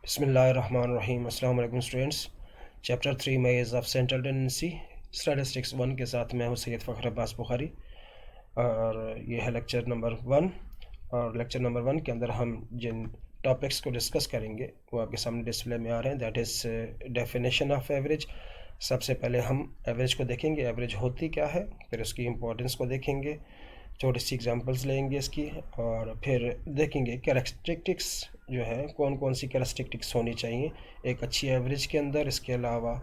बिस्मिल्लाहिर्रहमानिर्रहीम। अस्सलाम वालेकुम students. Chapter 3 measures of central tendency statistics 1 के साथ मैं हूँ सैयद फ़खर अब्बास बुखारी और ये है लेक्चर नंबर 1। और लेक्चर नंबर 1 के अंदर हम जिन टॉपिक्स को डिस्कस करेंगे वो आपके सामने डिस्प्ले में आ रहे हैं। That is definition of average. सबसे पहले हम एवरेज को देखेंगे, एवरेज होती क्या है, फिर उसकी इम्पोर्टेंस को देखेंगे, छोटी सी एग्जांपल्स लेंगे इसकी, और फिर देखेंगे कैरेक्टरिस्टिक्स जो है कौन कौन सी कैरेक्टरिस्टिक्स होनी चाहिए एक अच्छी एवरेज के अंदर। इसके अलावा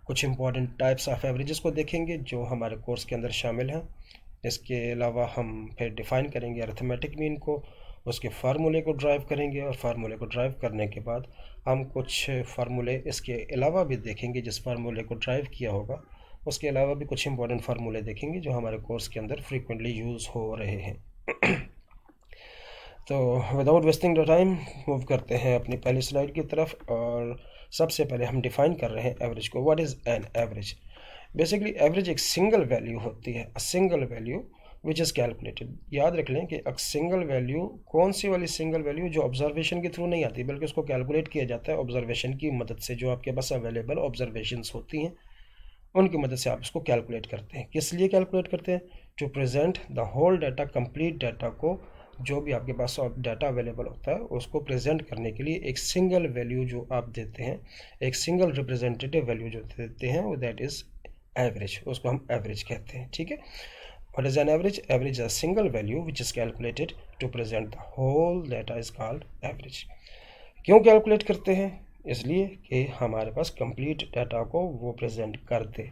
कुछ इंपॉर्टेंट टाइप्स ऑफ एवरेजेस को देखेंगे जो हमारे कोर्स के अंदर शामिल हैं। इसके अलावा हम फिर डिफ़ाइन करेंगे अरिथमेटिक मीन को, उसके फार्मूले को ड्राइव करेंगे, और फार्मूले को ड्राइव करने के बाद हम कुछ फार्मूले इसके अलावा भी देखेंगे जिस फार्मूले को ड्राइव किया होगा उसके अलावा भी कुछ इंपॉर्टेंट फार्मूले देखेंगे जो हमारे कोर्स के अंदर फ्रीक्वेंटली यूज़ हो रहे हैं। तो without wasting the time move करते हैं अपनी पहली स्लाइड की तरफ। और सबसे पहले हम डिफ़ाइन कर रहे हैं एवरेज को। What is an average? Basically average एक सिंगल वैल्यू होती है, अ single value which is calculated. याद रख लें कि एक सिंगल वैल्यू, कौन सी वाली सिंगल वैल्यू जो ऑब्जर्वेशन के थ्रू नहीं आती बल्कि उसको कैलकुलेट किया जाता है ऑब्जर्वेशन की मदद से, जो आपके पास अवेलेबल ऑब्जर्वेशंस होती हैं उनकी मदद से आप इसको कैलकुलेट करते हैं। किस लिए कैलकुलेट करते हैं? To present the whole data, complete data को, जो भी आपके पास डाटा अवेलेबल होता है उसको प्रेजेंट करने के लिए एक सिंगल वैल्यू जो आप देते हैं, एक सिंगल रिप्रेजेंटेटिव वैल्यू जो देते हैं वो दैट इज़ एवरेज, उसको हम एवरेज कहते हैं। ठीक है। What is an average? Average a single value which is calculated to present the whole data is called average. क्यों कैलकुलेट करते हैं? इसलिए कि हमारे पास कंप्लीट डाटा को वो प्रेजेंट कर दे।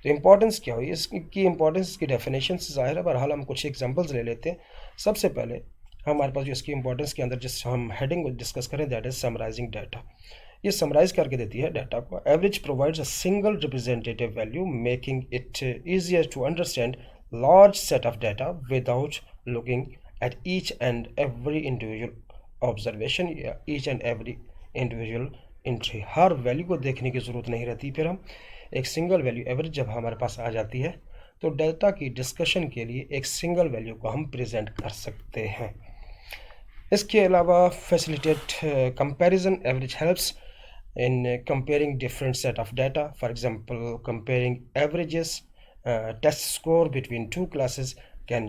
तो इम्पोर्टेंस क्या हुई इसकी? इम्पोर्टेंस की डेफिनेशन से ज़ाहिर है, बहरहाल हम कुछ एग्जांपल्स ले लेते हैं। सबसे पहले हमारे पास जो इसकी इम्पोर्टेंस के अंदर जिस हम हेडिंग को डिस्कस करें दैट इज़ समराइजिंग डाटा। ये समराइज करके देती है डाटा को। Average provides a single representative value making it easier to understand large set of data without looking at each and every individual observation या each and every individual entry. हर value को देखने की ज़रूरत नहीं रहती। फिर हम एक सिंगल वैल्यू एवरेज जब हमारे पास आ जाती है तो डेटा की डिस्कशन के लिए एक सिंगल वैल्यू को हम प्रेजेंट कर सकते हैं। इसके अलावा facilitate comparison. Average helps in comparing different set of data. For example, comparing averages, test score between two classes can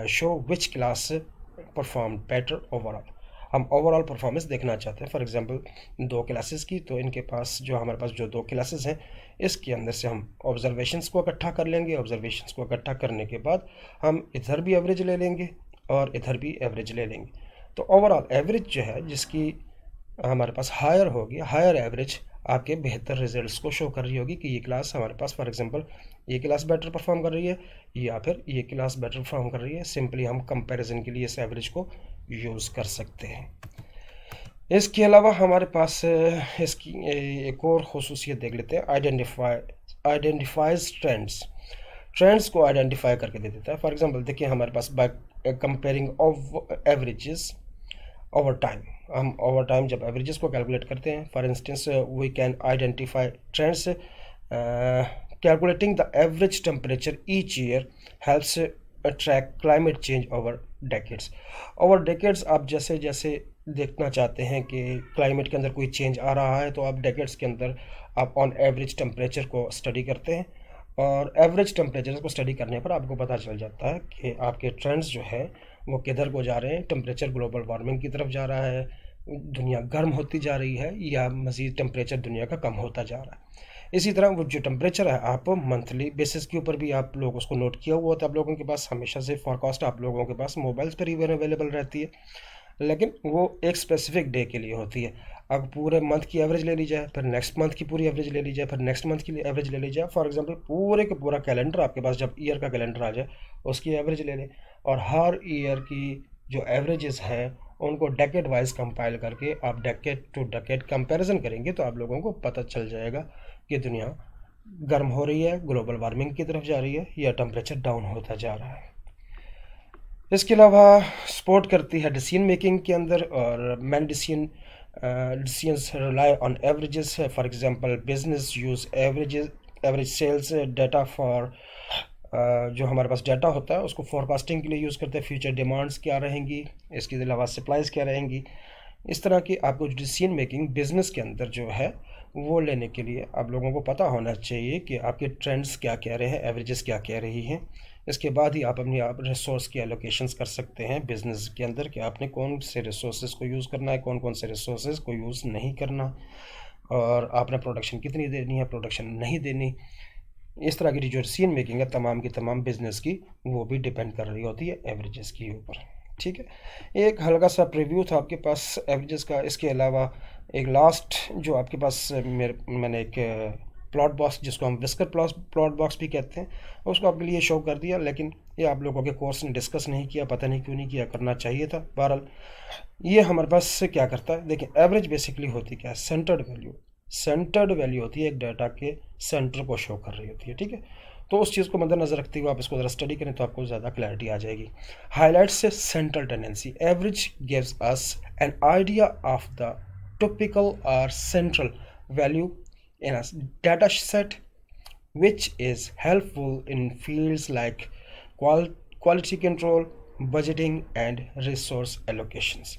show which class performed better overall. हम ओवरऑल परफॉर्मेंस देखना चाहते हैं। फॉर एग्जांपल दो क्लासेस की, तो इनके पास जो हमारे पास जो दो क्लासेस हैं इसके अंदर से हम ऑब्जर्वेशंस को इकट्ठा कर लेंगे। ऑब्जर्वेशंस को इकट्ठा करने के बाद हम इधर भी एवरेज ले लेंगे और इधर भी एवरेज ले लेंगे। तो ओवरऑल एवरेज जो है जिसकी हमारे पास हायर होगी, हायर एवरेज आपके बेहतर रिजल्ट्स को शो कर रही होगी कि ये क्लास हमारे पास, फॉर एग्जांपल ये क्लास बेटर परफॉर्म कर रही है या फिर ये क्लास बेटर परफॉर्म कर रही है। सिंपली हम कंपैरिजन के लिए इस एवरेज को यूज़ कर सकते हैं। इसके अलावा हमारे पास इसकी एक और खुसूसियत देख लेते हैं। Identifies trends. ट्रेंड्स को आइडेंटिफाई करके दे देता है। फॉर एग्जांपल देखिए हमारे पास by comparing of averages over time, हम ओवर टाइम जब एवरेजेस को कैलकुलेट करते हैं, for instance we can identify trends. Calculating the average temperature each year helps track climate change over decades. Over decades आप जैसे जैसे देखना चाहते हैं कि क्लाइमेट के अंदर कोई चेंज आ रहा है तो आप डेकेड्स के अंदर आप ऑन एवरेज टेम्परेचर को स्टडी करते हैं, और एवरेज टेम्परेचर को स्टडी करने पर आपको पता चल जाता है कि आपके ट्रेंड्स जो है वो किधर को जा रहे हैं। टेम्परेचर ग्लोबल वार्मिंग की तरफ जा रहा है, दुनिया गर्म होती जा रही है, या मज़ीद टेम्परेचर दुनिया का कम होता जा रहा है। इसी तरह वो जो टेम्परेचर है आप मंथली बेसिस के ऊपर भी आप लोग उसको नोट किया हुआ होता है। आप लोगों के पास हमेशा से फॉरकास्ट आप लोगों के पास मोबाइल्स पर ही अवेलेबल रहती है, लेकिन वो एक स्पेसिफिक डे के लिए होती है। अब पूरे मंथ की एवरेज ले ली जाए, फिर नेक्स्ट मंथ की पूरी एवरेज ले ली जाए, फिर नेक्स्ट मंथ की एवरेज ले ली जाए। फॉर एग्जांपल पूरे का पूरा कैलेंडर आपके पास जब ईयर का कैलेंडर आ जाए उसकी एवरेज ले लें, और हर ईयर की जो एवरेजेस हैं उनको डेकेड वाइज कंपाइल करके आप डेकेड टू डेकेड कंपैरिजन करेंगे तो आप लोगों को पता चल जाएगा कि दुनिया गर्म हो रही है, ग्लोबल वार्मिंग की तरफ जा रही है, या टेम्परेचर डाउन होता जा रहा है। इसके अलावा सपोर्ट करती है डिसीजन मेकिंग के अंदर, और main decisions rely on averages. For example business use averages, average sales data for, जो हमारे पास डाटा होता है उसको फोरकास्टिंग के लिए यूज़ करते हैं। फ्यूचर डिमांड्स क्या रहेंगी, इसके अलावा सप्लाईज क्या रहेंगी, इस तरह की आपको जो डिसीजन मेकिंग बिजनेस के अंदर जो है वो लेने के लिए आप लोगों को पता होना चाहिए कि आपके ट्रेंड्स क्या कह रहे हैं, एवरेजेस क्या कह रही हैं। इसके बाद ही आप अपनी आप रिसोर्स की एलोकेशंस कर सकते हैं बिजनेस के अंदर कि आपने कौन से रिसोर्सेज को यूज़ करना है, कौन कौन से रिसोर्सेज को यूज़ नहीं करना, और आपने प्रोडक्शन कितनी देनी है, प्रोडक्शन नहीं देनी। इस तरह की जो डिसीजन मेकिंग है तमाम की तमाम बिजनेस की, वो भी डिपेंड कर रही होती है एवरेजेस के ऊपर। ठीक है, एक हल्का सा प्रीव्यू था आपके पास एवरेजेस का। इसके अलावा एक लास्ट जो आपके पास मैंने एक प्लॉट बॉक्स, जिसको हम विस्कर प्लॉट बॉक्स भी कहते हैं, उसको आपके लिए शो कर दिया, लेकिन ये आप लोगों के कोर्स ने डिस्कस नहीं किया, पता नहीं क्यों नहीं किया, करना चाहिए था। बहरहाल ये हमारे पास से क्या करता है, देखिए एवरेज बेसिकली होती क्या है, सेंटर्ड वैल्यू। सेंटर्ड वैल्यू होती है एक डाटा के सेंटर को शो कर रही होती है। ठीक है, तो उस चीज़ को मद्देनजर रखते हुए आप इसको ज़रा स्टडी करें तो आपको ज़्यादा क्लैरिटी आ जाएगी। हाईलाइट से central tendency, average gives us an idea of the typical और central value in a data set which is helpful in fields like quality control, budgeting and resource allocations।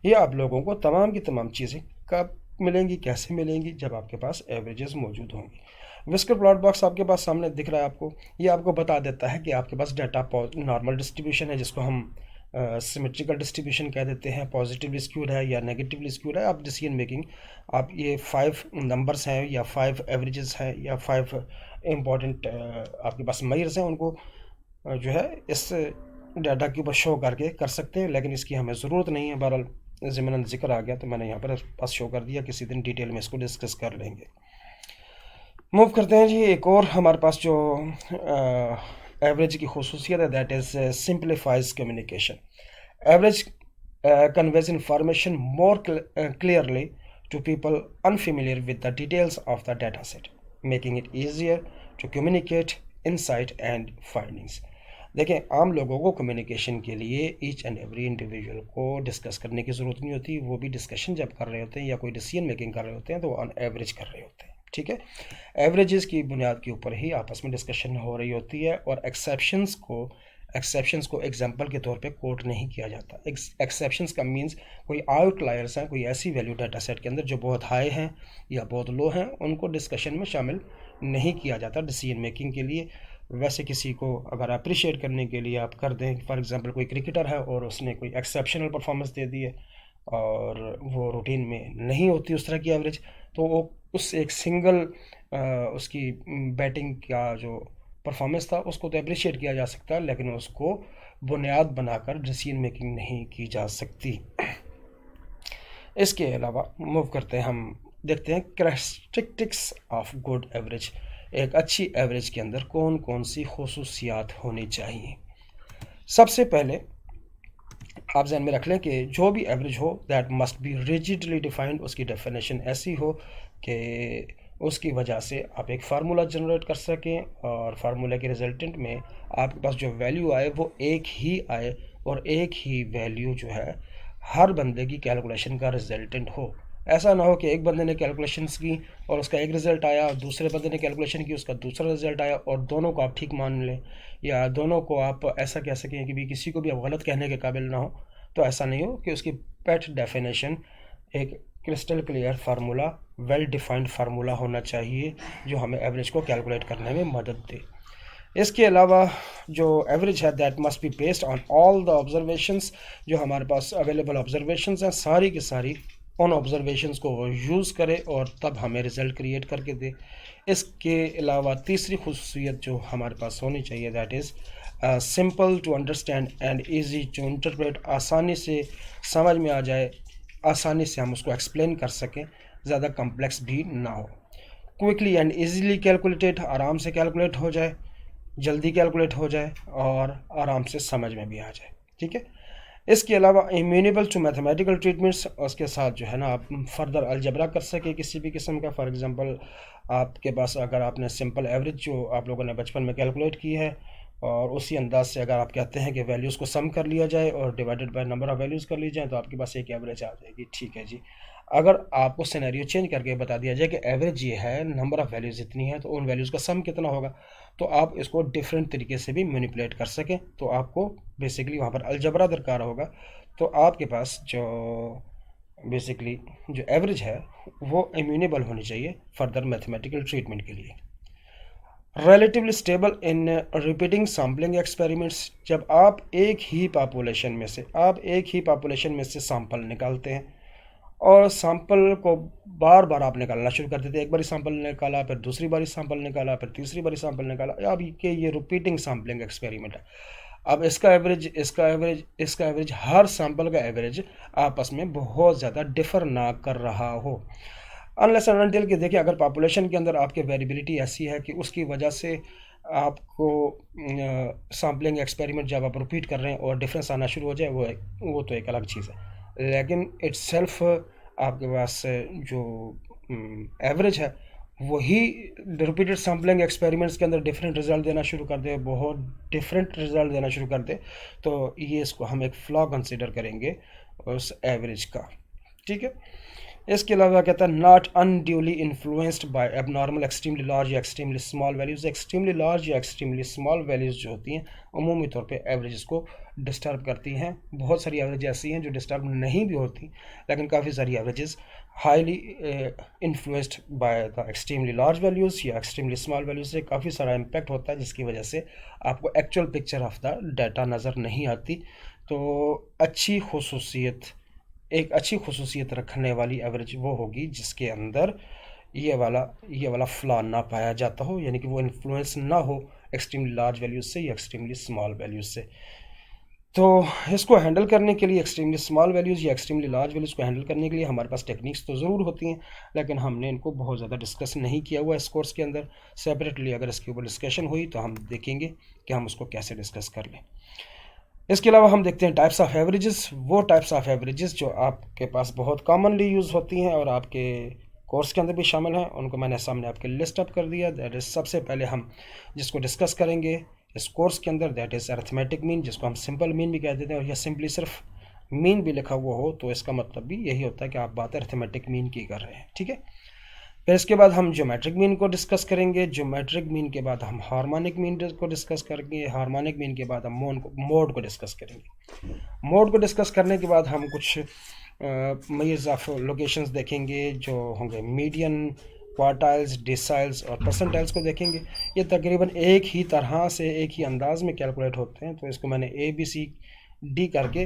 ये आप लोगों को तमाम की तमाम चीज़ें कब मिलेंगी, कैसे मिलेंगी, जब आपके पास एवरेजेस मौजूद होंगी। विस्कर प्लॉट बॉक्स आपके पास सामने दिख रहा है आपको, ये आपको बता देता है कि आपके पास डाटा नॉर्मल डिस्ट्रीब्यूशन है, जिसको हम सिमेट्रिकल डिस्ट्रीब्यूशन कह देते हैं, पॉजिटिवली स्क्यूड है या नेगेटिवली स्क्यूड है। आप डिसीजन मेकिंग, आप ये 5 नंबर्स हैं या 5 एवरेजेस हैं या 5 इम्पॉर्टेंट आपके पास मेजर्स हैं, उनको जो है इस डाटा के ऊपर शो करके कर सकते हैं, लेकिन इसकी हमें ज़रूरत नहीं है। बहरहाल ज़मीन जिक्र आ गया तो मैंने यहाँ पर पास शो कर दिया, किसी दिन डिटेल में इसको डिस्कस कर लेंगे। मूव करते हैं जी, एक और हमारे पास जो एवरेज की खसूसियत है, that is simplifies communication. Average conveys information more clearly to people unfamiliar with the details of the dataset, making it easier to communicate insight and findings। देखें, आम लोगों को कम्युनिकेशन के लिए ईच एंड एवरी इंडिविजुअल को discuss करने की ज़रूरत नहीं होती। वो भी डिस्कशन जब कर रहे होते हैं या कोई डिसीजन मेकिंग कर रहे होते हैं तो वो ऑन एवरेज कर रहे होते हैं। ठीक है, एवरेजेस की बुनियाद के ऊपर ही आपस में डिस्कशन हो रही होती है, और एक्सेप्शंस को एग्जांपल के तौर पे कोट नहीं किया जाता। एक्सेप्शंस का मींस कोई आउटलायर्स हैं, कोई ऐसी वैल्यू डाटा सेट के अंदर जो बहुत हाई हैं या बहुत लो हैं, उनको डिस्कशन में शामिल नहीं किया जाता डिसीजन मेकिंग के लिए। वैसे किसी को अगर अप्रिशिएट करने के लिए आप कर दें, फॉर एग्जांपल कोई क्रिकेटर है और उसने कोई एक्सेप्शनल परफॉर्मेंस दे दी है और वो रूटीन में नहीं होती उस तरह की एवरेज, तो वो उस एक सिंगल उसकी बैटिंग का जो परफॉर्मेंस था उसको तो अप्रिशिएट किया जा सकता है, लेकिन उसको बुनियाद बनाकर डिसीजन मेकिंग नहीं की जा सकती। इसके अलावा मूव करते हैं, हम देखते हैं कैरेक्टरिस्टिक्स ऑफ गुड एवरेज। एक अच्छी एवरेज के अंदर कौन कौन सी खसूसियात होनी चाहिए। सबसे पहले आप ध्यान में रख लें कि जो भी एवरेज हो that must be rigidly defined. उसकी डेफिनेशन ऐसी हो कि उसकी वजह से आप एक फार्मूला जनरेट कर सकें और फार्मूला के रिजल्टेंट में आपके पास जो वैल्यू आए वो एक ही आए, और एक ही वैल्यू जो है हर बंदे की कैलकुलेशन का रिजल्टेंट हो। ऐसा ना हो कि एक बंदे ने कैलकुलेशंस की और उसका एक रिज़ल्ट आया, और दूसरे बंदे ने कैलकुलेशन की उसका दूसरा रिज़ल्ट आया, और दोनों को आप ठीक मान लें, या दोनों को आप ऐसा कह सकें कि भी किसी को भी आप गलत कहने के काबिल ना हो। तो ऐसा नहीं हो कि उसकी पेट डेफिनेशन एक crystal clear formula, well defined formula होना चाहिए जो हमें एवरेज को कैलकुलेट करने में मदद दे। इसके अलावा जो एवरेज है that must be based on all the observations. जो हमारे पास अवेलेबल ऑब्जर्वेशंस हैं सारी की सारी उन ऑब्जर्वेशंस को वो यूज़ करे और तब हमें रिज़ल्ट क्रिएट करके दे। इसके अलावा तीसरी खुसूसियत जो हमारे पास होनी चाहिए that is simple to understand and easy to interpret. आसानी से समझ में आ जाए, आसानी से हम उसको एक्सप्लेन कर सकें, ज़्यादा कम्प्लेक्स भी ना हो। क्विकली एंड ईजीली कैलकुलेटेड, आराम से कैलकुलेट हो जाए, जल्दी कैलकुलेट हो जाए और आराम से समझ में भी आ जाए। ठीक है, इसके अलावा इम्यूनेबल टू मैथमेटिकल ट्रीटमेंट्स, उसके साथ जो है ना आप फर्दर अलजबरा कर सके किसी भी किस्म का। फॉर एग्जांपल आपके पास अगर आपने सिंपल एवरेज जो आप लोगों ने बचपन में कैलकुलेट की है, और उसी अंदाज से अगर आप कहते हैं कि वैल्यूज़ को सम कर लिया जाए और divided by number of values कर ली जाए तो आपके पास एक एवरेज आ जाएगी। ठीक है जी, अगर आपको सिनेरियो चेंज करके बता दिया जाए कि एवरेज ये है, नंबर ऑफ़ वैल्यूज़ इतनी है, तो उन वैल्यूज़ का सम कितना होगा, तो आप इसको डिफरेंट तरीके से भी मैनिपुलेट कर सकें। तो आपको बेसिकली वहाँ पर अलजबरा दरकार होगा। तो आपके पास जो बेसिकली जो एवरेज है वो इम्यूनेबल होनी चाहिए फर्दर मैथमेटिकल ट्रीटमेंट के लिए। Relatively stable in repeating sampling experiments, जब आप एक ही पॉपुलेशन में से सैंपल निकालते हैं और सैंपल को बार बार आप निकालना शुरू कर देते हैं, एक बारी सैंपल निकाला, फिर दूसरी बारी सैंपल निकाला, फिर तीसरी बारी सैंपल निकाला, अब ये रिपीटिंग सैम्पलिंग एक्सपेरिमेंट है। अब इसका एवरेज हर सैंपल का एवरेज आपस में बहुत ज़्यादा डिफर ना कर रहा हो, अनलेस एंड अनटिल कि देखिए अगर पॉपुलेशन के अंदर आपकी वेरिएबिलिटी ऐसी है कि उसकी वजह से आपको सैम्पलिंग एक्सपेरिमेंट जब आप रिपीट कर रहे हैं और डिफरेंस आना शुरू हो जाए, वो तो एक अलग चीज़ है, लेकिन इट्सेल्फ आपके पास जो एवरेज है वही रिपीटेड सैम्पलिंग एक्सपेरिमेंट्स के अंदर डिफरेंट रिजल्ट देना शुरू कर दे, बहुत डिफरेंट रिजल्ट देना शुरू कर दे, तो ये इसको हम एक फ्लॉ कंसिडर करेंगे उस एवरेज का। ठीक है, इसके अलावा कहता है not unduly influenced by abnormal extremely large या extremely small values. Extremely large या एक्सट्रीमली स्मॉल वैल्यूज़ जो होती हैं अमूमी तौर पे एवरेज को डिस्टर्ब करती हैं। बहुत सारी एवरेज ऐसी हैं जो डिस्टर्ब नहीं भी होती, लेकिन काफ़ी सारी averages highly influenced by the extremely large values या एक्सट्रीमली स्मॉल वैल्यूज़ से काफ़ी सारा इम्पैक्ट होता है, जिसकी वजह से आपको actual picture of the data नज़र नहीं आती। तो एक अच्छी खुसूसियत रखने वाली एवरेज वो होगी जिसके अंदर ये वाला फ्लॉ ना पाया जाता हो, यानी कि वो इन्फ्लुएंस ना हो एक्सट्रीमली लार्ज वैल्यूज से या एक्सट्रीमली स्मॉल वैल्यूज से। तो इसको हैंडल करने के लिए एक्सट्रीमली स्मॉल वैल्यूज़ या एक्सट्रीमली लार्ज वैल्यूज़ को हैंडल करने के लिए हमारे पास टेक्निक्स तो ज़रूर होती हैं, लेकिन हमने इनको बहुत ज़्यादा डिस्कस नहीं किया हुआ इस कोर्स के अंदर। सेपरेटली अगर इसके ऊपर डिस्कशन हुई तो हम देखेंगे कि हम उसको कैसे डिस्कस कर लें। इसके अलावा हम देखते हैं टाइप्स ऑफ एवरेजेस। वो टाइप्स ऑफ एवरेजेस जो आपके पास बहुत कॉमनली यूज़ होती हैं और आपके कोर्स के अंदर भी शामिल हैं, उनको मैंने सामने आपके लिस्ट अप कर दिया। दैट इज़ सबसे पहले हम जिसको डिस्कस करेंगे इस कोर्स के अंदर, दैट इज़ अरिथमेटिक मीन, जिसको हम सिंपल मीन भी कह देते हैं, और या सिंपली सिर्फ मीन भी लिखा हुआ हो तो इसका मतलब भी यही होता है कि आप बात अरिथमेटिक मीन की कर रहे हैं। ठीक है, फिर इसके बाद हम ज्योमेट्रिक मीन को डिस्कस करेंगे। ज्योमेट्रिक मीन के बाद हम हार्मोनिक मीन को डिस्कस करेंगे। हार्मोनिक मीन के बाद हम मोड को डिस्कस करेंगे। मोड को डिस्कस करने के बाद हम कुछ मेजर्स ऑफ लोकेशंस देखेंगे जो होंगे मीडियन, क्वार्टाइल्स, डिसाइल्स और परसेंटाइल्स को देखेंगे। ये तकरीबन एक ही तरह से एक ही अंदाज में कैलकुलेट होते हैं, तो इसको मैंने ABCD करके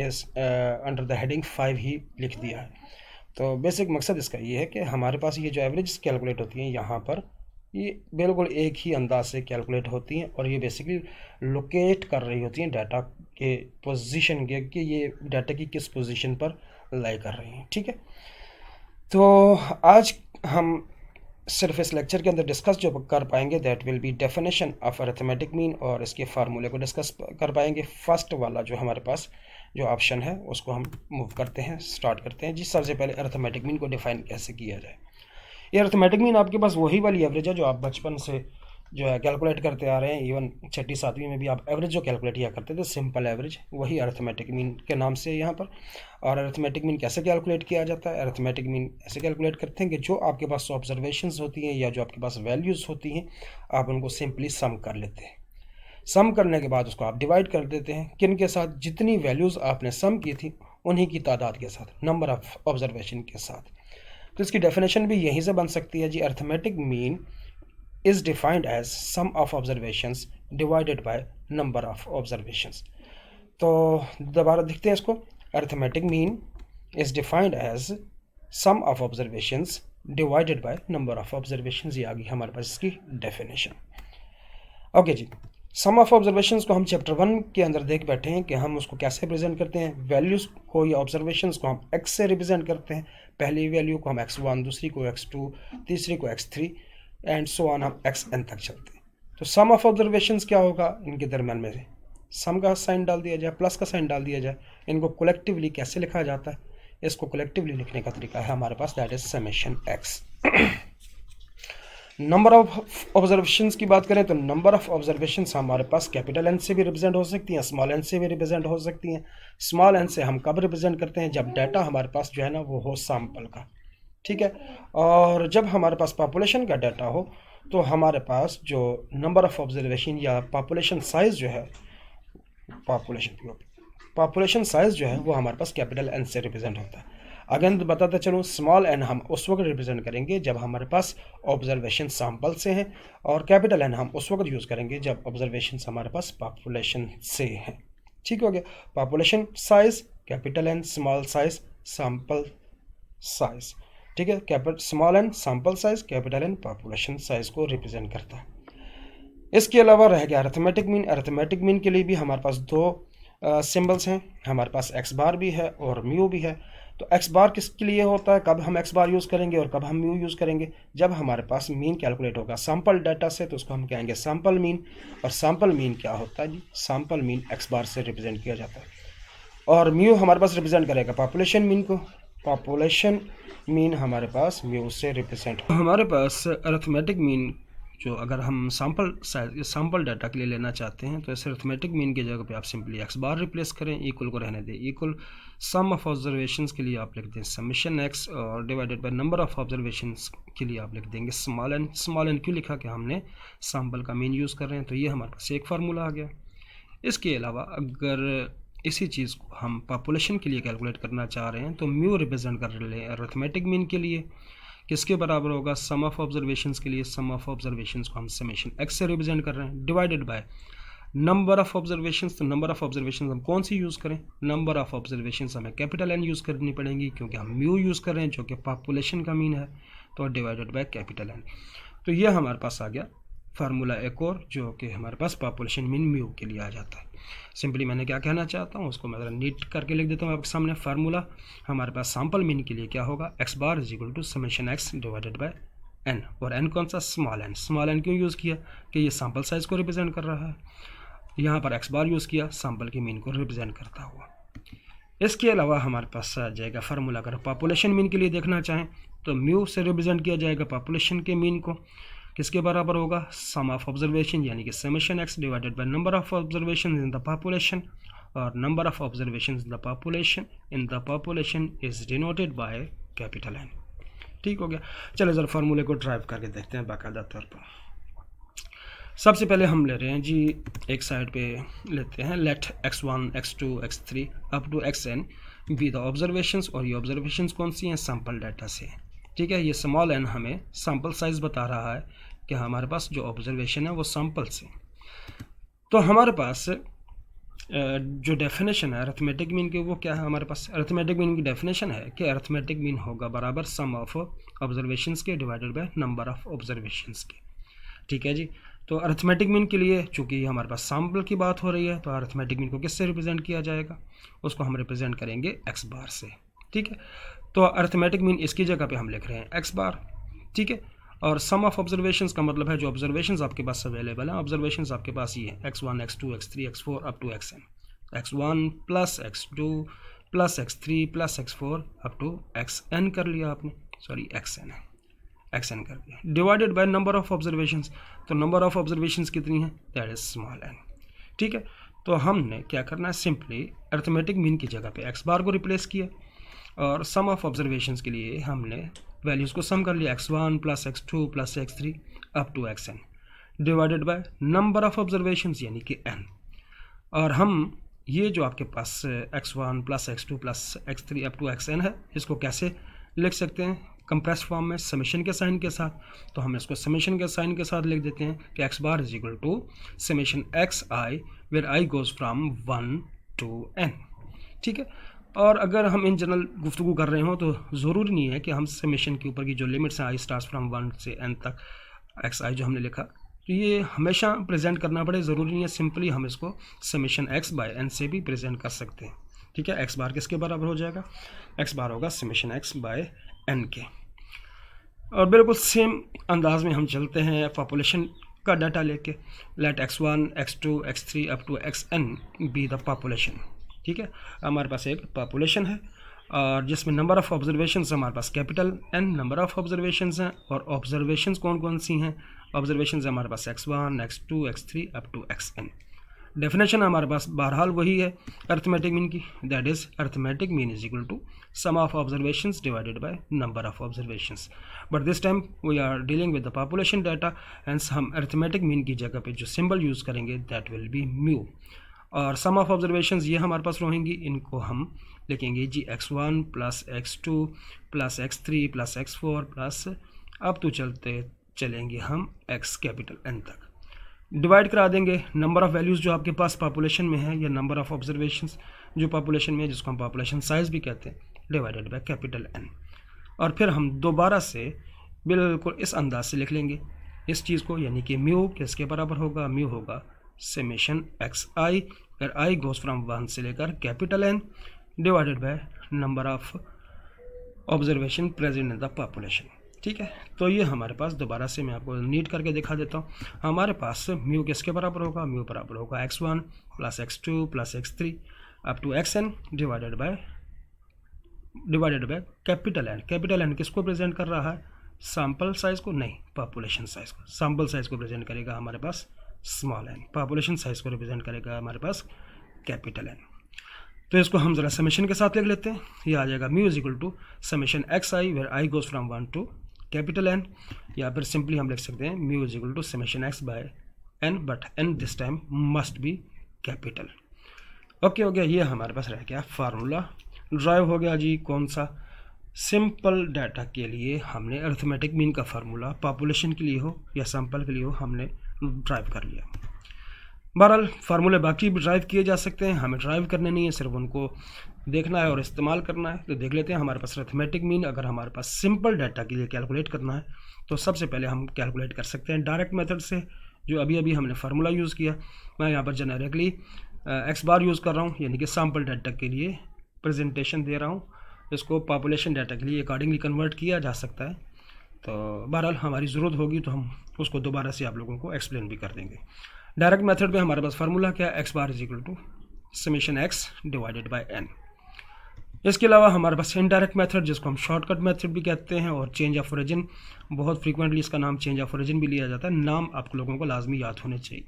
इस अंडर द हेडिंग 5 ही लिख दिया है। तो बेसिक मकसद इसका ये है कि हमारे पास ये जो एवरेज कैलकुलेट होती हैं यहाँ पर, ये बिल्कुल एक ही अंदाज से कैलकुलेट होती हैं और ये बेसिकली लोकेट कर रही होती हैं डाटा के पोजीशन के, कि ये डाटा की किस पोजीशन पर लाई कर रही हैं। ठीक है, तो आज हम सिर्फ इस लेक्चर के अंदर डिस्कस जो कर पाएंगे that will be definition of arithmetic mean, और इसके फार्मूले को डिस्कस कर पाएंगे। फर्स्ट वाला जो हमारे पास जो ऑप्शन है उसको हम मूव करते हैं, स्टार्ट करते हैं। जिस सबसे पहले अरिथमेटिक मीन को डिफाइन कैसे किया जाए। ये अरिथमेटिक मीन आपके पास वही वाली एवरेज है जो आप बचपन से जो है कैलकुलेट करते आ रहे हैं। इवन छठी सातवीं में भी आप एवरेज जो कैलकुलेट किया करते थे, सिंपल एवरेज, वही अरिथमेटिक मीन के नाम से यहाँ पर। और अरिथमेटिक मीन कैसे कैलकुलेट किया जाता है? अरिथमेटिक मीन ऐसे कैलकुलेट करते हैं कि जो आपके पास ऑब्जर्वेशंस होती हैं या जो आपके पास वैल्यूज़ होती हैं, आप उनको सिंपली सम कर लेते हैं। सम करने के बाद उसको आप डिवाइड कर देते हैं किन के साथ? जितनी वैल्यूज़ आपने सम की थी उन्हीं की तादाद के साथ, नंबर ऑफ ऑब्जर्वेशन के साथ। तो इसकी डेफिनेशन भी यहीं से बन सकती है जी। Arithmetic mean is defined as sum of observations divided by number of observations. तो दोबारा देखते हैं इसको। Arithmetic mean is defined as sum of observations divided by number of observations. ये आ गई हमारे पास इसकी डेफिनेशन। ओके जी, सम ऑफ ऑब्जर्वेशंस को हम चैप्टर 1 के अंदर देख बैठे हैं कि हम उसको कैसे रिप्रेजेंट करते हैं। वैल्यूज़ को या ऑब्जर्वेशंस को हम x से रिप्रेजेंट करते हैं। पहली वैल्यू को हम x1, दूसरी को x2, तीसरी को x3 एंड सो ऑन, हम xn तक चलते हैं। तो सम ऑफ ऑब्जर्वेशंस क्या होगा? इनके दरम्यान में से सम का साइन डाल दिया जाए, प्लस का साइन डाल दिया जाए। इनको कलेक्टिवली कैसे लिखा जाता है? इसको कलेक्टिवली लिखने का तरीका है हमारे पास, that is summation x। Number of observations की बात करें तो नंबर ऑफ ऑब्जर्वेशंस हमारे पास कैपिटल एन से भी रिप्रेजेंट हो सकती हैं, स्मॉल एन से भी रिप्रेजेंट हो सकती हैं। स्मॉल एन से हम कब रिप्रेजेंट करते हैं? जब डाटा हमारे पास जो है ना वो हो सैंपल का। ठीक है, और जब हमारे पास पॉपुलेशन का डाटा हो तो हमारे पास जो नंबर ऑफ ऑब्जर्वेशन या पॉपुलेशन साइज जो है, पॉपुलेशन साइज जो है वो हमारे पास कैपिटल एन से रिप्रेजेंट होता है। अगेन बताते चलूँ, स्मॉल एन हम उस वक्त रिप्रेजेंट करेंगे जब हमारे पास ऑब्जर्वेशन सैंपल से हैं, और कैपिटल एन हम उस वक्त यूज़ करेंगे जब ऑब्जर्वेशन हमारे पास पॉपुलेशन से हैं। ठीक हो गया। Population size capital N, small size sample size. ठीक है, capital small N sample size, capital N population size को रिप्रेजेंट करता है। इसके अलावा रह गया अरिथमेटिक मीन। अरिथमेटिक मीन के लिए भी हमारे पास दो सिंबल्स हैं, हमारे पास एक्स बार भी है और म्यू भी है। तो एक्स बार किसके लिए होता है, कब हम एक्स बार यूज़ करेंगे और कब हम म्यू यूज़ करेंगे? जब हमारे पास मीन कैलकुलेट होगा सैंपल डाटा से, तो उसको हम कहेंगे सैंपल मीन। और सैंपल मीन क्या होता है जी? सैंपल मीन एक्स बार से रिप्रेजेंट किया जाता है। और म्यू हमारे पास रिप्रेजेंट करेगा पॉपुलेशन मीन को। पॉपुलेशन मीन हमारे पास म्यू से रिप्रेजेंट। हमारे पास अरिथमेटिक मीन जो अगर हम सैंपल डाटा के लिए लेना चाहते हैं, तो ऐसे अरिथमेटिक मीन की जगह पे आप सिंपली एक्स बार रिप्लेस करें, इक्वल को रहने दें इक्वल, सम ऑफ ऑब्जर्वेशंस के लिए आप लिख दें समेशन एक्स, और divided by number of observations के लिए आप लिख देंगे स्मॉल एन। स्मॉल एन क्यों लिखा कि हमने सैंपल का मीन यूज़ कर रहे हैं, तो ये हमारे पास एक फार्मूला आ गया। इसके अलावा अगर इसी चीज़ को हम पॉपुलेशन के लिए कैलकुलेट करना चाह रहे हैं, तो म्यू रिप्रेजेंट कर लें अरिथमेटिक मीन के लिए, किसके बराबर होगा? सम ऑफ ऑब्जर्वेशंस के लिए सम ऑफ ऑब्जर्वेशंस को हम समेशन एक्स से रिप्रेजेंट कर रहे हैं, divided by number of observations. तो नंबर ऑफ ऑब्जर्वेशंस हम कौन सी यूज़ करें? नंबर ऑफ ऑब्जर्वेशंस हमें कैपिटल एन यूज़ करनी पड़ेंगी, क्योंकि हम म्यू यूज़ कर रहे हैं जो कि पॉपुलेशन का मीन है, तो डिवाइडेड बाय कैपिटल एन। तो ये हमारे पास आ गया फार्मूला एक और, जो कि हमारे पास पॉपुलेशन मीन म्यू के लिए आ जाता है। सिंपली मैंने क्या कहना चाहता हूँ उसको मैं ज़रा नीट करके लिख देता हूँ आपके सामने। फार्मूला हमारे पास सैंपल मीन के लिए क्या होगा? X bar is equal to summation x divided by n. और एन कौन सा? Small n. स्मॉल एन क्यों यूज़ किया? कि ये सैंपल साइज को रिप्रेजेंट कर रहा है। यहाँ पर एक्स बार यूज़ किया सैंपल के मीन को रिप्रेजेंट करता हुआ। इसके अलावा हमारे पास आ जाएगा फार्मूला, अगर पॉपुलेशन मीन के लिए देखना चाहें तो म्यू से रिप्रेजेंट किया जाएगा पॉपुलेशन के मीन को, किसके बराबर होगा? सम ऑफ ऑब्जर्वेशन यानी कि summation x divided by number of observation in the population, और number of observation in the population is denoted by capital N. ठीक हो गया। चलो जरा फार्मूले को ड्राइव करके देखते हैं बाकायदा तौर पर। सबसे पहले हम ले रहे हैं जी, एक साइड पे लेते हैं, let x1 x2 x3 up to xn be the observations, और ये ऑब्जर्वेशंस कौन सी हैं? सैंपल डाटा से। ठीक है, ये स्मॉल एन हमें सैंपल साइज बता रहा है कि हमारे पास जो ऑब्जर्वेशन है वो सैंपल से। तो हमारे पास जो डेफिनेशन है अरिथमेटिक मीन की वो क्या है? हमारे पास अरिथमेटिक मीन की डेफिनेशन है कि अरिथमेटिक मीन होगा बराबर सम ऑफ ऑब्जर्वेशंस के divided by number of observations के। ठीक है जी। तो अरिथमेटिक मीन के लिए चूंकि हमारे पास सैंपल की बात हो रही है, तो अरिथमेटिक मीन को किससे रिप्रेजेंट किया जाएगा? उसको हम रिप्रेजेंट करेंगे एक्स बार से। ठीक है, तो अरिथमेटिक मीन इसकी जगह पे हम लिख रहे हैं एक्स बार। ठीक है, और सम ऑफ ऑब्जर्वेशंस का मतलब है जो ऑब्जर्वेशंस आपके पास अवेलेबल हैं, ऑब्जर्वेशंस आपके पास ये है x1 x2 x3 x4 up to xn, x1 plus x2 plus x3 plus x4 up to xn कर लिया आपने, सॉरी xn कर दिया, divided by number of observations. तो नंबर ऑफ ऑब्जर्वेशंस कितनी है? That is small n। ठीक है, तो हमने क्या करना है, सिंपली अरिथमेटिक मीन की जगह पे एक्स बार को रिप्लेस किया, और सम ऑफ ऑब्जर्वेशंस के लिए हमने वैल्यूज़ को सम कर लिया, x1 plus x2 plus x3 up to xn divided by number of observations यानी कि n। और हम ये जो आपके पास x1 plus x2 plus x3 up to xn है, इसको कैसे लिख सकते हैं? कंप्रेस फॉर्म में समेशन के साइन के साथ। तो हम इसको समेशन के साइन के साथ लिख देते हैं कि x bar is equal to summation x i where i goes from 1 to n। ठीक है, और अगर हम इन जनरल गुफ्तगू कर रहे हो तो ज़रूरी नहीं है कि हम समेशन के ऊपर की जो लिमिट्स हैं, आई स्टार्स फ्राम 1 से n तक एक्स आई जो हमने लिखा, तो ये हमेशा प्रेजेंट करना पड़े, ज़रूरी नहीं है। सिंपली हम इसको समेशन एक्स बाय n से भी प्रेजेंट कर सकते हैं। ठीक है, एक्स बार किसके बराबर हो जाएगा? एक्स बार होगा समेशन एक्स बाय n के। और बिल्कुल सेम अंदाज में हम चलते हैं पॉपुलेशन का डाटा लेके, let x1 x2 x3 up to xn be the population. ठीक है, हमारे पास एक पॉपुलेशन है और जिसमें नंबर ऑफ़ ऑब्जर्वेशंस हमारे पास capital n number of observations हैं, और ऑब्जर्वेशंस कौन कौन सी हैं? ऑब्जर्वेशंस हमारे पास x1 x2 x3 up to xn। Definition हमारे पास बहरहाल वही है अरिथमेटिक मीन की, that is arithmetic mean is equal to sum of observations divided by number of observations. But this time we are dealing with the population data, and हम arithmetic mean की जगह पे जो सिंबल यूज़ करेंगे that will be mu. और सम of observations ये हमारे पास रहेंगी, इनको हम लिखेंगे जी x1 plus x2 plus x3 plus x4 plus अब तो चलेंगे हम x कैपिटल N तक। डिवाइड करा देंगे नंबर ऑफ़ वैल्यूज़ जो आपके पास पॉपुलेशन में है या नंबर ऑफ़ ऑब्जर्वेशंस जो पॉपुलेशन में है, जिसको हम पॉपुलेशन साइज़ भी कहते हैं, डिवाइडेड बाय कैपिटल N। और फिर हम दोबारा से बिल्कुल इस अंदाज से लिख लेंगे इस चीज़ को, यानी कि म्यू किसके बराबर होगा, म्यू होगा समेशन एक्स आई, अगर आई गोज़ फ्रॉम 1 से लेकर capital N divided by number of observation present in the population. ठीक है, तो ये हमारे पास दोबारा से मैं आपको नीट करके दिखा देता हूँ। हमारे पास म्यू किसके बराबर होगा, म्यू बराबर होगा x1 plus x2 plus x3 up to xn divided by capital N। Capital N किसको प्रेजेंट कर रहा है, सैम्पल साइज़ को नहीं, पॉपुलेशन साइज़ को। सैम्पल साइज़ को प्रेजेंट करेगा हमारे पास स्मॉल n, पॉपुलेशन साइज़ को रिप्रेजेंट करेगा हमारे पास कैपिटल N। तो इसको हम ज़रा समेशन के साथ लिख लेते हैं। ये आ जाएगा mu is equal to summation x i where i goes from 1 to capital N, या फिर सिंपली हम लिख सकते हैं mu is equal to summation x by N, but N this time must be capital. Okay हो गया, ये हमारे पास रह गया फार्मूला ड्राइव हो गया जी। कौन सा, सिंपल डाटा के लिए हमने अरिथमेटिक मीन का फार्मूला पॉपुलेशन के लिए हो या सैंपल के लिए हो हमने ड्राइव कर लिया। बहरहाल फार्मूले बाकी भी ड्राइव किए जा सकते हैं, हमें ड्राइव करने नहीं है, सिर्फ उनको देखना है और इस्तेमाल करना है। तो देख लेते हैं हमारे पास अरिथमेटिक मीन अगर हमारे पास सिंपल डाटा के लिए कैलकुलेट करना है तो सबसे पहले हम कैलकुलेट कर सकते हैं डायरेक्ट मेथड से, जो अभी अभी हमने फार्मूला यूज़ किया। मैं यहाँ पर जेनेरिकली एक्स बार यूज़ कर रहा हूँ, यानी कि सैम्पल डाटा के लिए प्रेजेंटेशन दे रहा हूँ। इसको पॉपुलेशन डाटा के लिए अकॉर्डिंगली कन्वर्ट किया जा सकता है। तो बहरहाल हमारी ज़रूरत होगी तो हम उसको दोबारा से आप लोगों को एक्सप्लेन भी कर देंगे। डायरेक्ट मेथड में हमारे पास फार्मूला क्या है, x bar is equal to summation x divided by n. इसके अलावा हमारे पास इनडायरेक्ट मेथड जिसको हम शॉर्टकट मेथड भी कहते हैं, और चेंज ऑफ ओरिजिन, बहुत फ्रीक्वेंटली इसका नाम चेंज ऑफ ओरिजिन भी लिया जाता है। नाम आप लोगों को लाजमी याद होने चाहिए।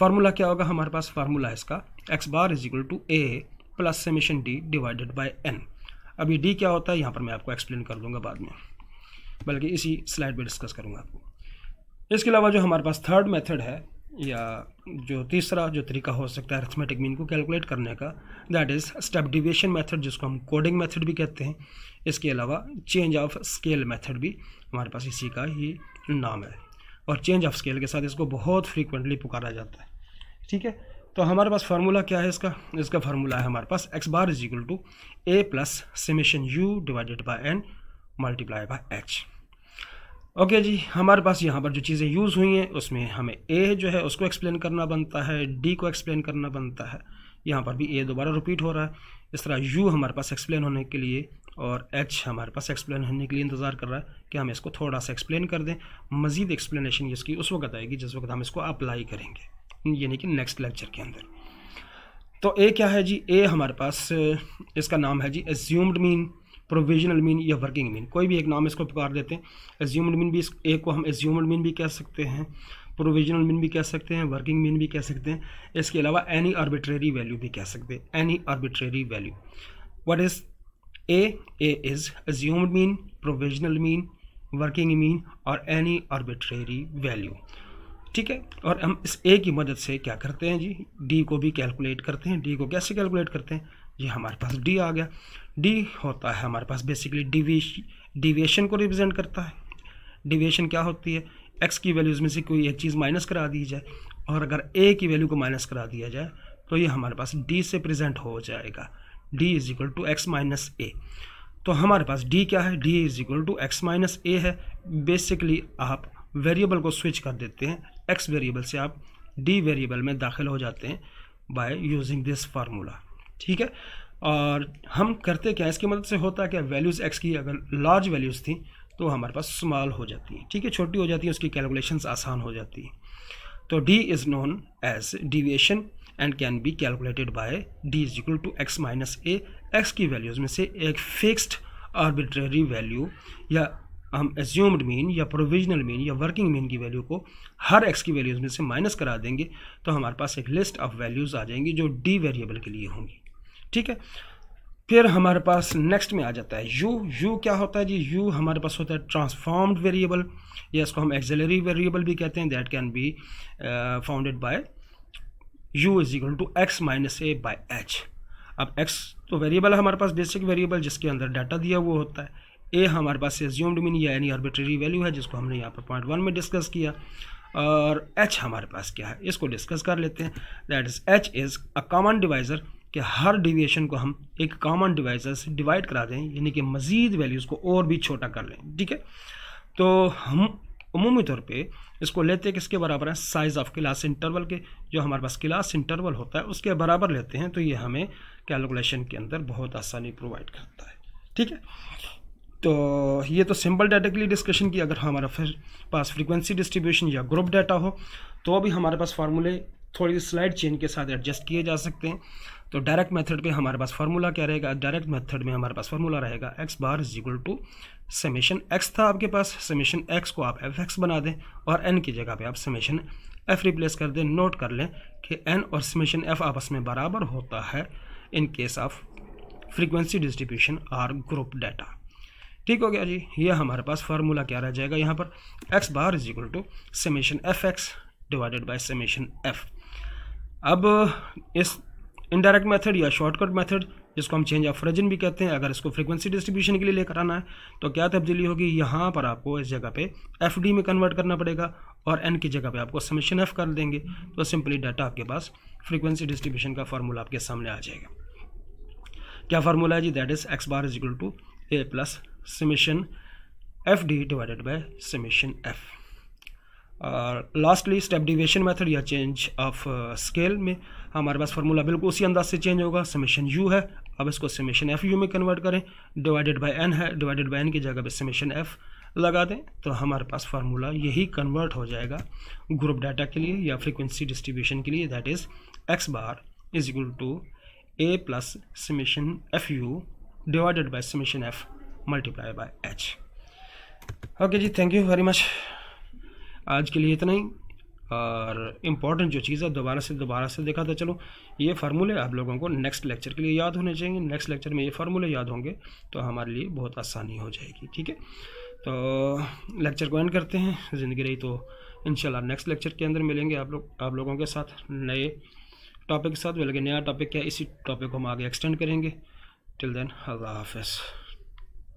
फार्मूला क्या होगा हमारे पास, फार्मूला इसका x bar is equal to a plus summation d divided by n. अब ये डी क्या होता है यहाँ पर मैं आपको एक्सप्लेन कर दूंगा बाद में, बल्कि इसी स्लाइड पर डिस्कस करूँगा आपको। इसके अलावा जो हमारे पास थर्ड मेथड है या जो तीसरा जो तरीका हो सकता है अरिथमेटिक मीन को कैलकुलेट करने का, that is step deviation method जिसको हम कोडिंग मेथड भी कहते हैं। इसके अलावा चेंज ऑफ स्केल मेथड भी हमारे पास इसी का ही नाम है, और चेंज ऑफ स्केल के साथ इसको बहुत फ्रीक्वेंटली पुकारा जाता है। ठीक है, तो हमारे पास फार्मूला क्या है इसका फार्मूला है हमारे पास x bar is equal to a plus summation u divided by n multiply by h. Okay जी, हमारे पास यहाँ पर जो चीज़ें यूज़ हुई हैं उसमें हमें ए जो है उसको एक्सप्लेन करना बनता है, डी को एक्सप्लेन करना बनता है। यहाँ पर भी ए दोबारा रिपीट हो रहा है। इस तरह यू हमारे पास एक्सप्लेन होने के लिए और एच हमारे पास एक्सप्लेन होने के लिए इंतज़ार कर रहा है कि हम इसको थोड़ा सा एक्सप्लेन कर दें। मज़ीद एक्सप्लेनेशन इसकी उस वक्त आएगी जिस वक्त हम इसको अप्लाई करेंगे, यानी कि नेक्स्ट लेक्चर के अंदर। तो ए क्या है जी, ए हमारे पास इसका नाम है जी एज्यूम्ड मीन, प्रोविजनल मीन या वर्किंग मीन, कोई भी एक नाम इसको पुकार देते हैं। एज्यूम्ड मीन भी, इस ए को हम एज्यूम्ड मीन भी कह सकते हैं, प्रोविजनल मीन भी कह सकते हैं, वर्किंग मीन भी कह सकते हैं। इसके अलावा एनी आर्बिट्रेरी वैल्यू भी कह सकते हैं, any arbitrary value. What is a is assumed mean, provisional mean, working mean और एनी आर्बिट्रेरी वैल्यू। ठीक है, और हम इस ए की मदद से क्या करते हैं जी, डी को भी कैलकुलेट करते हैं। डी को कैसे कैलकुलेट करते हैं, ये हमारे पास डी आ गया। डी होता है हमारे पास बेसिकली डिविएशन को रिप्रेजेंट करता है। डिविएशन क्या होती है, एक्स की वैल्यूज़ में से कोई एक चीज़ माइनस करा दी जाए, और अगर ए की वैल्यू को माइनस करा दिया जाए तो ये हमारे पास डी से प्रेजेंट हो जाएगा। D is equal to x minus a. तो हमारे पास डी क्या है, d is equal to x minus a है। बेसिकली आप वेरिएबल को स्विच कर देते हैं, एक्स वेरिएबल से आप डी वेरिएबल में दाखिल हो जाते हैं बाय यूजिंग दिस फार्मूला। ठीक है, और हम करते क्या, इसकी मदद से होता है क्या, वैल्यूज़ एक्स की अगर लार्ज वैल्यूज़ थी तो हमारे पास स्मॉल हो जाती है। ठीक है, छोटी हो जाती है, उसकी कैलकुलेशंस आसान हो जाती है। तो d is known as deviation and can be calculated by d is equal to x minus a. X की वैल्यूज़ में से एक फिक्स्ड आर्बिट्रेरी वैल्यू या हम एज्यूम्ड मीन या प्रोविजनल मीन या वर्किंग मीन की वैल्यू को हर एक्स की वैल्यूज़ में से माइनस करा देंगे तो हमारे पास एक लिस्ट ऑफ वैल्यूज़ आ जाएंगी जो डी वेरिएबल के लिए होंगी। ठीक है, फिर हमारे पास नेक्स्ट में आ जाता है यू। यू क्या होता है जी, यू हमारे पास होता है ट्रांसफॉर्म्ड वेरिएबल, या इसको हम एक्सिलरी वेरिएबल भी कहते हैं। That can be founded by u is equal to x minus a by h. अब x तो वेरिएबल है हमारे पास, बेसिक वेरिएबल जिसके अंदर डाटा दिया वो होता है। a हमारे पास एज्यूम्ड मीन या एनी आर्बिट्रेरी वैल्यू है जिसको हमने यहाँ पर पॉइंट 1 में डिस्कस किया। और h हमारे पास क्या है इसको डिस्कस कर लेते हैं। That is h is a common divisor, कि हर डिविएशन को हम एक कॉमन डिवाइज़र से डिवाइड करा दें, यानी कि मज़ीद वैल्यूज़ को और भी छोटा कर लें। ठीक है, तो हम उमूमी तौर पे इसको लेते हैं किसके बराबर है, साइज़ ऑफ क्लास इंटरवल के, जो हमारे पास क्लास इंटरवल होता है उसके बराबर लेते हैं, तो ये हमें कैलकुलेशन के अंदर बहुत आसानी प्रोवाइड करता है। ठीक है, तो ये तो सिंपल डाटा के लिए डिस्कशन की। अगर हमारा फिर पास फ्रीक्वेंसी डिस्ट्रीब्यूशन या ग्रुप डाटा हो तो भी हमारे पास फार्मूले थोड़ी स्लाइड चेंज के साथ एडजस्ट किए जा सकते हैं। तो डायरेक्ट मेथड पे हमारे पास फार्मूला क्या रहेगा, डायरेक्ट मेथड में हमारे पास फार्मूला रहेगा x bar is equal to summation x था आपके पास, समेशन एक्स को आप एफ एक्स बना दें और एन की जगह पे आप समेशन एफ रिप्लेस कर दें। नोट कर लें कि एन और समेशन एफ आपस में बराबर होता है in case of frequency distribution और ग्रुप डाटा। ठीक हो गया जी, ये हमारे पास फार्मूला क्या रह जाएगा यहाँ पर, x bar is equal to summation f x divided by summation f. अब इस इनडायरेक्ट मेथड या शॉर्टकट मेथड जिसको हम चेंज ऑफ रीजन भी कहते हैं, अगर इसको फ्रीक्वेंसी डिस्ट्रीब्यूशन के लिए लेकर आना है तो क्या तब्दीली होगी, यहाँ पर आपको इस जगह पे एफ डी में कन्वर्ट करना पड़ेगा और एन की जगह पे आपको समेशन एफ कर देंगे, तो सिंपली डाटा आपके पास फ्रीक्वेंसी डिस्ट्रीब्यूशन का फार्मूला आपके सामने आ जाएगा। क्या फार्मूला है जी, that is x bar is equal to a plus summation f d divided by summation f. और लास्टली स्टेप डिविएशन मेथड या चेंज ऑफ स्केल में हमारे पास फार्मूला बिल्कुल उसी अंदाज से चेंज होगा। समेशन यू है, अब इसको समेशन एफ यू में कन्वर्ट करें, डिवाइडेड बाय एन है, डिवाइडेड बाय एन की जगह पे समेशन एफ लगा दें, तो हमारे पास फार्मूला यही कन्वर्ट हो जाएगा ग्रुप डाटा के लिए या फ्रीक्वेंसी डिस्ट्रीब्यूशन के लिए। That is x bar is equal to a plus summation f u divided by summation f multiply by h. Okay जी, थैंक यू वेरी मच। आज के लिए इतना ही। और इम्पॉर्टेंट जो चीज़ है दोबारा से देखा था, चलो ये फार्मूले आप लोगों को नेक्स्ट लेक्चर के लिए याद होने चाहिए। नेक्स्ट लेक्चर में ये फार्मूले याद होंगे तो हमारे लिए बहुत आसानी हो जाएगी। ठीक है, तो लेक्चर को एंड करते हैं। ज़िंदगी रही तो इंशाल्लाह नेक्स्ट लेक्चर के अंदर मिलेंगे आप लोगों के साथ नए टॉपिक के साथ। बल्कि नया टॉपिक क्या, इसी टॉपिक को हम आगे एक्सटेंड करेंगे। टिल देन अल्लाह हाफ़िज़।